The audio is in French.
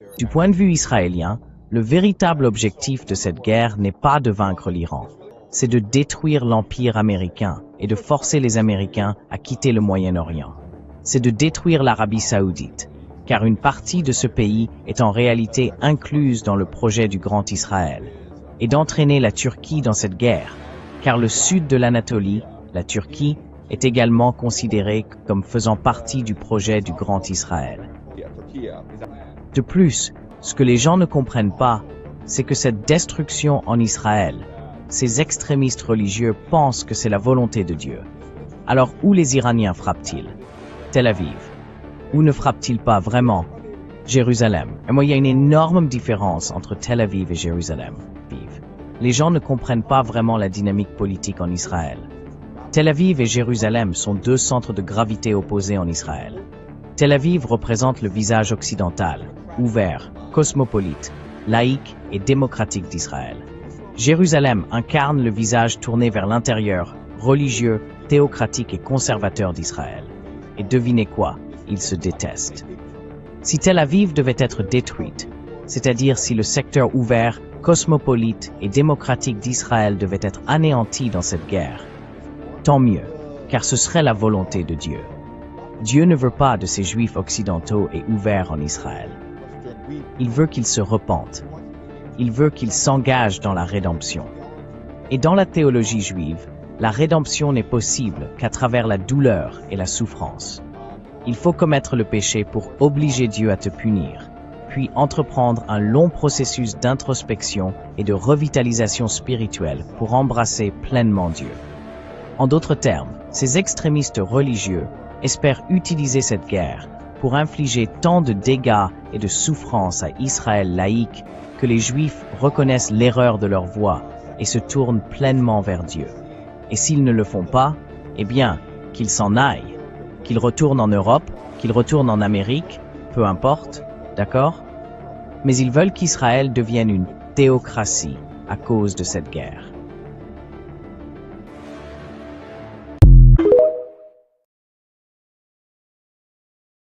Du point de vue israélien, le véritable objectif de cette guerre n'est pas de vaincre l'Iran, c'est de détruire l'empire américain et de forcer les Américains à quitter le Moyen-Orient. C'est de détruire l'Arabie saoudite, car une partie de ce pays est en réalité incluse dans le projet du Grand Israël, et d'entraîner la Turquie dans cette guerre, car le sud de l'Anatolie, la Turquie, est également considéré comme faisant partie du projet du Grand Israël. De plus, ce que les gens ne comprennent pas, c'est que cette destruction en Israël, ces extrémistes religieux pensent que c'est la volonté de Dieu. Alors où les Iraniens frappent-ils? Tel Aviv. Où ne frappent-ils pas vraiment? Jérusalem. Et moi, il y a une énorme différence entre Tel Aviv et Jérusalem. Les gens ne comprennent pas vraiment la dynamique politique en Israël. Tel Aviv et Jérusalem sont deux centres de gravité opposés en Israël. Tel Aviv représente le visage occidental, ouvert, cosmopolite, laïque et démocratique d'Israël. Jérusalem incarne le visage tourné vers l'intérieur, religieux, théocratique et conservateur d'Israël. Et devinez quoi? Ils se détestent. Si Tel Aviv devait être détruite, c'est-à-dire si le secteur ouvert, cosmopolite et démocratique d'Israël devait être anéanti dans cette guerre, tant mieux, car ce serait la volonté de Dieu. Dieu ne veut pas de ces Juifs occidentaux et ouverts en Israël. Il veut qu'ils se repentent. Il veut qu'ils s'engagent dans la rédemption. Et dans la théologie juive, la rédemption n'est possible qu'à travers la douleur et la souffrance. Il faut commettre le péché pour obliger Dieu à te punir, puis entreprendre un long processus d'introspection et de revitalisation spirituelle pour embrasser pleinement Dieu. En d'autres termes, ces extrémistes religieux espèrent utiliser cette guerre pour infliger tant de dégâts et de souffrances à Israël laïque que les Juifs reconnaissent l'erreur de leur voie et se tournent pleinement vers Dieu. Et s'ils ne le font pas, eh bien, qu'ils s'en aillent, qu'ils retournent en Europe, qu'ils retournent en Amérique, peu importe, d'accord? Mais ils veulent qu'Israël devienne une théocratie à cause de cette guerre.